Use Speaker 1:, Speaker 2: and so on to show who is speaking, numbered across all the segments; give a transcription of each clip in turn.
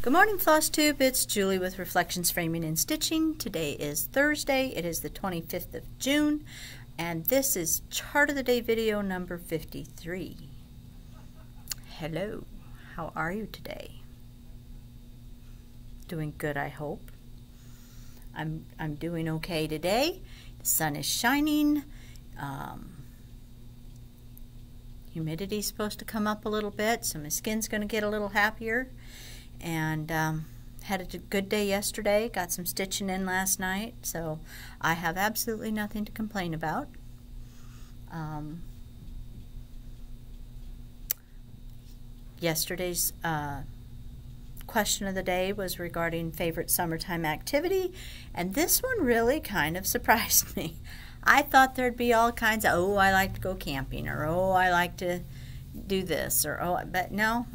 Speaker 1: Good morning, Floss Tube. It's Julie with Reflections Framing and Stitching. Today is Thursday. It is the 25th of June, and this is Chart of the Day video number 53. Hello. How are you today? Doing good, I hope. I'm doing okay today. The sun is shining. Humidity's supposed to come up a little bit, so my skin's going to get a little happier. And had a good day yesterday, got some stitching in last night, so I have absolutely nothing to complain about. Yesterday's question of the day was regarding favorite summertime activity, and this one really kind of surprised me. I thought there'd be all kinds of, oh, I like to go camping, or oh, I like to do this, or oh, but no,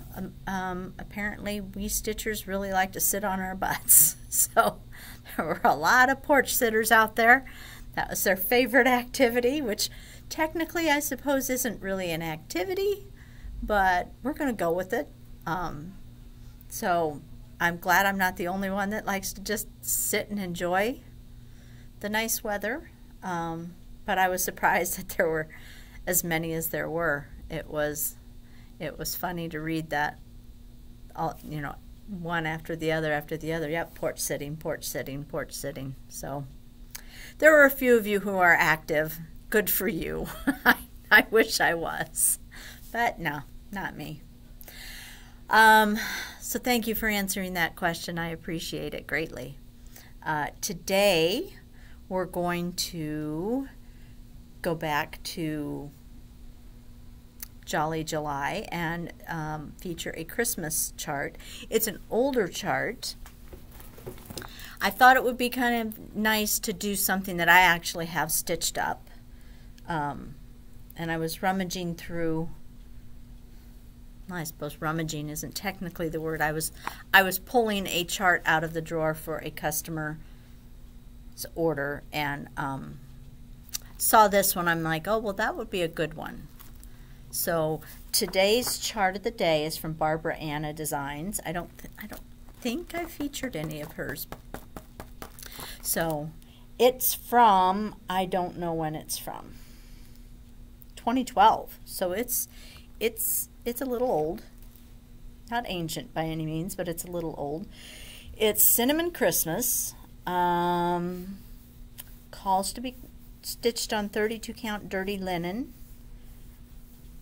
Speaker 1: apparently we stitchers really like to sit on our butts. So there were a lot of porch sitters out there. That was their favorite activity, which technically I suppose isn't really an activity, but we're going to go with it. So I'm glad I'm not the only one that likes to just sit and enjoy the nice weather. But I was surprised that there were as many as there were. It was funny to read that, all, you know, one after the other after the other. Yep, porch sitting, porch sitting, porch sitting. So there were a few of you who are active. Good for you. I wish I was, but no, not me. So thank you for answering that question. I appreciate it greatly. Today we're going to go back to Jolly July and feature a Christmas chart. It's an older chart. I thought it would be kind of nice to do something that I actually have stitched up. And I was rummaging through, well, I suppose rummaging isn't technically the word. I was pulling a chart out of the drawer for a customer's order, and saw this one. I'm like, oh, well, that would be a good one. So today's chart of the day is from Barbara Anna Designs. I don't think I featured any of hers. So it's from, I don't know when it's from, 2012. So it's a little old. Not ancient by any means, but it's a little old. It's Cinnamon Christmas. Calls to be stitched on 32 count dirty linen.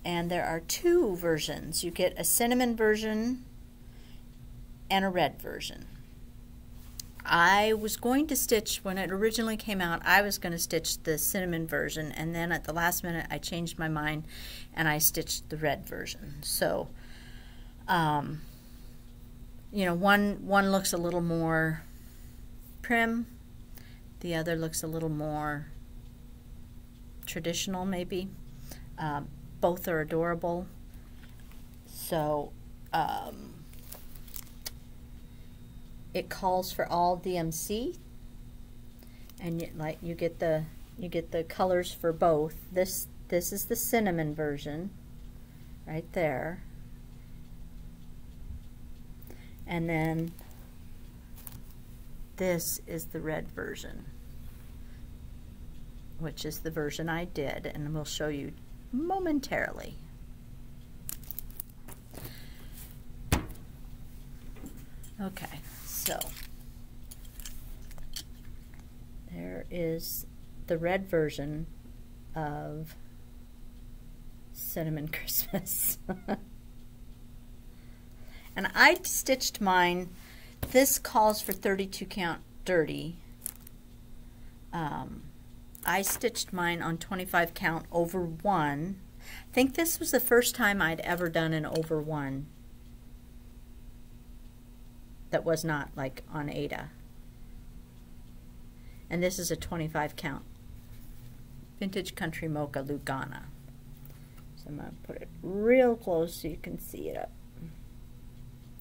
Speaker 1: And there are two versions. You get a cinnamon version and a red version. I was going to stitch, when it originally came out, I was going to stitch the cinnamon version, and then at the last minute I changed my mind and I stitched the red version. So, you know, one looks a little more prim, the other looks a little more traditional maybe. Both are adorable. So it calls for all DMC, and you get the colors for both. This is the cinnamon version right there, and then this is the red version, which is the version I did, and we'll show you momentarily. Okay, so there is the red version of Cinnamon Christmas. And I stitched mine. This calls for 32 count dirty. I stitched mine on 25 count over 1. I think this was the first time I'd ever done an over 1 that was not like on Ada. And this is a 25 count Vintage Country Mocha Lugana. So I'm going to put it real close so you can see it up.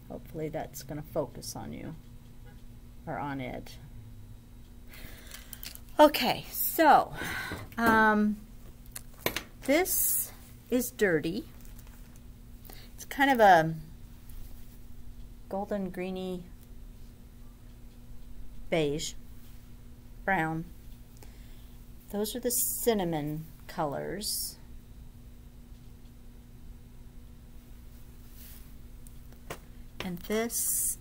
Speaker 1: Hopefully that's going to focus on you, or on it. Okay, so this is dirty. It's kind of a golden greeny beige, brown. Those are the cinnamon colors. And these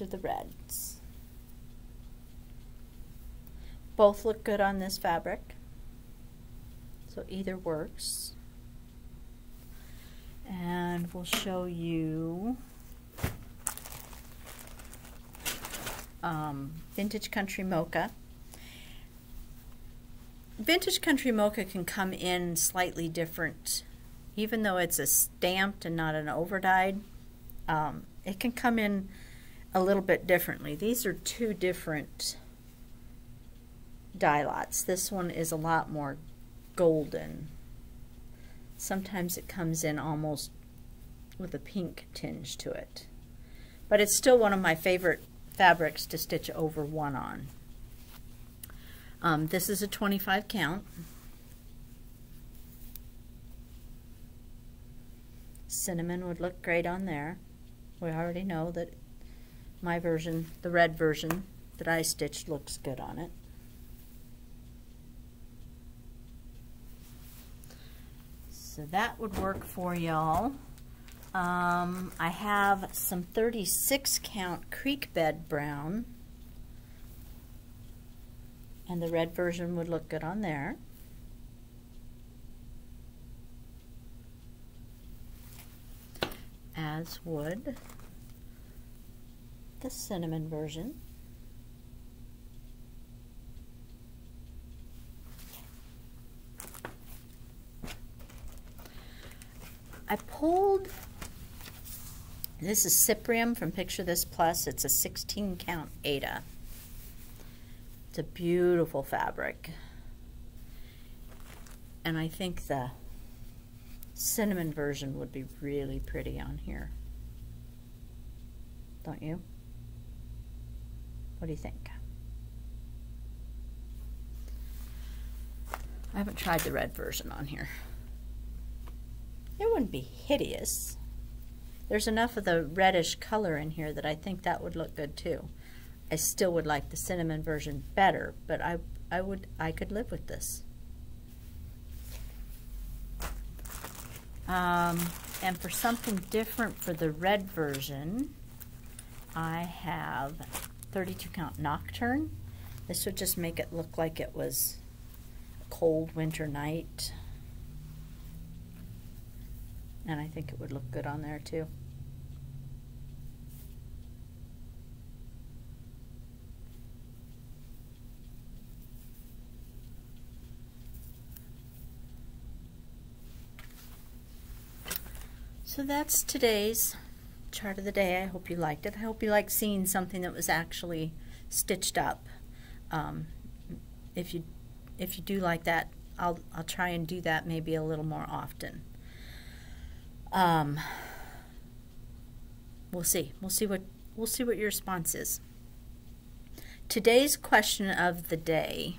Speaker 1: are the reds. Both look good on this fabric, so either works. And we'll show you Vintage Country Mocha. Vintage Country Mocha can come in slightly different. Even though it's a stamped and not an overdyed, it can come in a little bit differently. These are two different dye lots. This one is a lot more golden. Sometimes it comes in almost with a pink tinge to it. But it's still one of my favorite fabrics to stitch over one on. This is a 25 count. Cinnamon would look great on there. We already know that my version, the red version that I stitched, looks good on it. So that would work for y'all. I have some 36 count creek bed brown, and the red version would look good on there. As would the cinnamon version. I pulled, this is Cyprium from Picture This Plus. It's a 16 count Aida. It's a beautiful fabric. And I think the cinnamon version would be really pretty on here. Don't you? What do you think? I haven't tried the red version on here. It wouldn't be hideous. There's enough of the reddish color in here that I think that would look good too. I still would like the cinnamon version better, but I could live with this. And for something different for the red version, I have 32 count Nocturne. This would just make it look like it was a cold winter night. And I think it would look good on there too. So that's today's chart of the day. I hope you liked it. I hope you liked seeing something that was actually stitched up. If you do like that, I'll try and do that maybe a little more often. We'll see. We'll see what your response is. Today's question of the day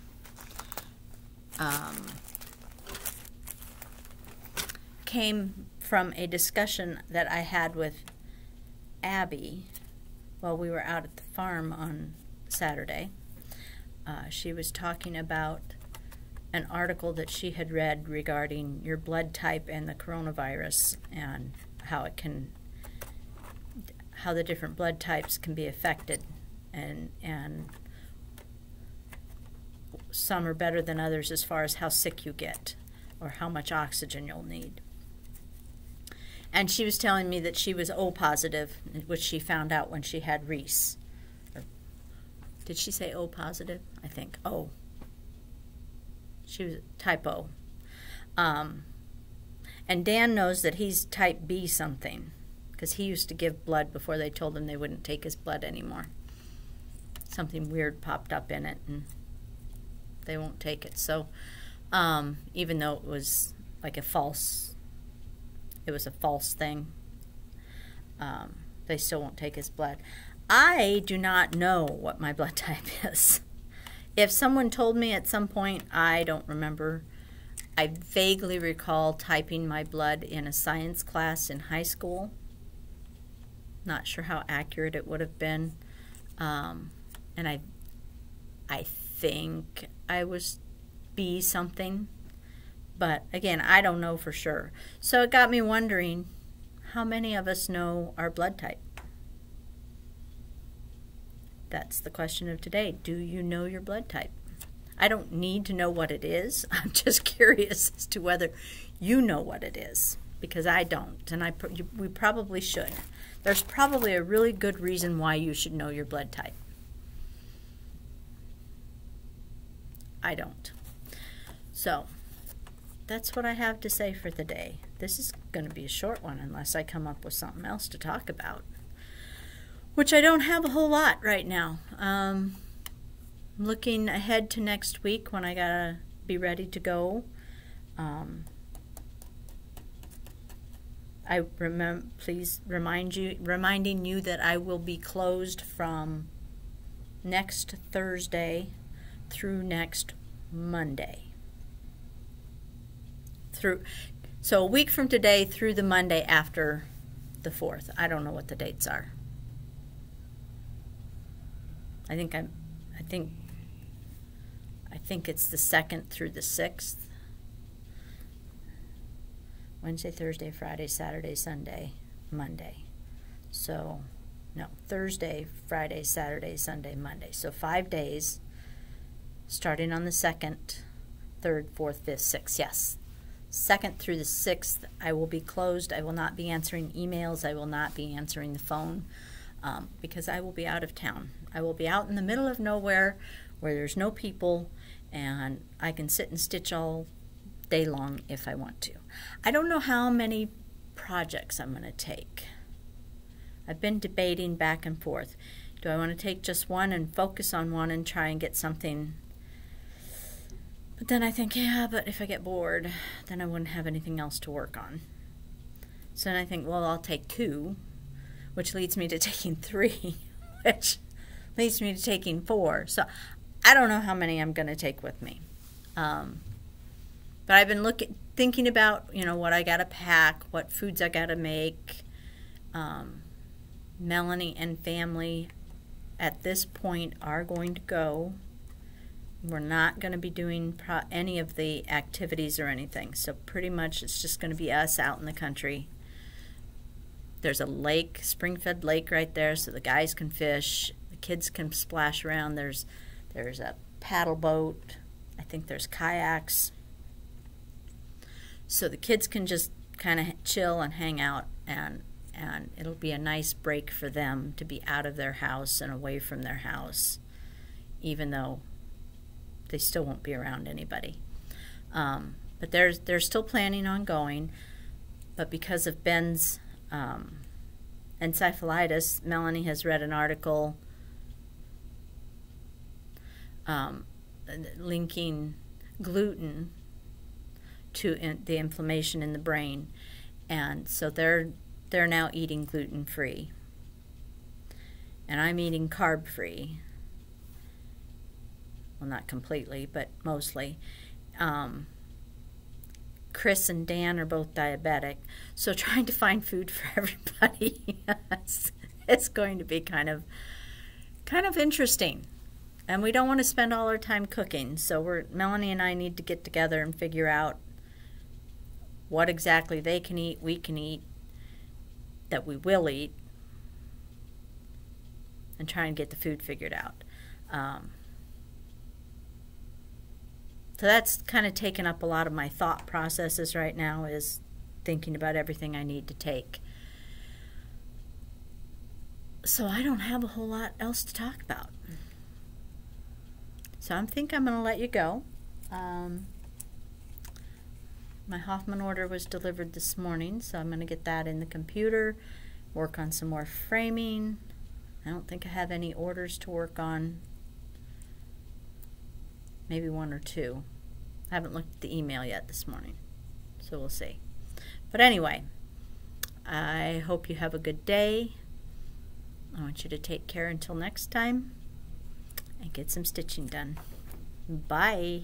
Speaker 1: came from a discussion that I had with Abby while we were out at the farm on Saturday. She was talking about an article that she had read regarding your blood type and the coronavirus, and how the different blood types can be affected, and some are better than others as far as how sick you get or how much oxygen you'll need. And she was telling me that she was O positive, which she found out when she had Reese. Or, did she say O positive? I think O. She was type O. And Dan knows that he's type B something, because he used to give blood before they told him they wouldn't take his blood anymore. Something weird popped up in it, and they won't take it. So even though it was like a false thing, they still won't take his blood. I do not know what my blood type is. If someone told me at some point, I don't remember. I vaguely recall typing my blood in a science class in high school. Not sure how accurate it would have been. And I think I was B something. But again, I don't know for sure. So it got me wondering, how many of us know our blood type? That's the question of today. Do you know your blood type? I don't need to know what it is. I'm just curious as to whether you know what it is, because I don't, and we probably should. There's probably a really good reason why you should know your blood type. I don't. So that's what I have to say for the day. This is going to be a short one unless I come up with something else to talk about, which I don't have a whole lot right now. Looking ahead to next week when I gotta be ready to go. Please reminding you that I will be closed from next Thursday through next Monday. So a week from today through the Monday after the 4th. I don't know what the dates are. I think it's the 2nd through the 6th. Wednesday, Thursday, Friday, Saturday, Sunday, Monday. So, no, Thursday, Friday, Saturday, Sunday, Monday. So 5 days, starting on the 2nd, 3rd, 4th, 5th, 6th. Yes. 2nd through the 6th, I will be closed. I will not be answering emails. I will not be answering the phone because I will be out of town. I will be out in the middle of nowhere where there's no people, and I can sit and stitch all day long if I want to. I don't know how many projects I'm going to take. I've been debating back and forth. Do I want to take just one and focus on one and try and get something? But then I think, yeah, but if I get bored, then I wouldn't have anything else to work on. So then I think, well, I'll take 2, which leads me to taking 3, which leads me to taking 4. So I don't know how many I'm going to take with me. But I've been thinking about, what I got to pack, what foods I got to make. Melanie and family at this point are going to go. We're not going to be doing any of the activities or anything. So pretty much it's just going to be us out in the country. There's a lake, spring-fed lake right there, so the guys can fish. The kids can splash around. There's a paddle boat. I think there's kayaks. So the kids can just kind of chill and hang out, and it'll be a nice break for them to be out of their house and away from their house, even though they still won't be around anybody. But they're still planning on going, but because of Ben's encephalitis, Melanie has read an article linking gluten to the inflammation in the brain, and so they're now eating gluten-free, and I'm eating carb-free. Well, not completely, but mostly. Chris and Dan are both diabetic, so trying to find food for everybody it's going to be kind of interesting. And we don't want to spend all our time cooking, so Melanie and I need to get together and figure out what exactly they can eat, we can eat, that we will eat, and try and get the food figured out. So that's kind of taken up a lot of my thought processes right now, is thinking about everything I need to take. So I don't have a whole lot else to talk about. So I think I'm going to let you go. My Hoffman order was delivered this morning, so I'm going to get that in the computer, work on some more framing. I don't think I have any orders to work on. Maybe 1 or 2. I haven't looked at the email yet this morning, so we'll see. But anyway, I hope you have a good day. I want you to take care until next time and get some stitching done. Bye.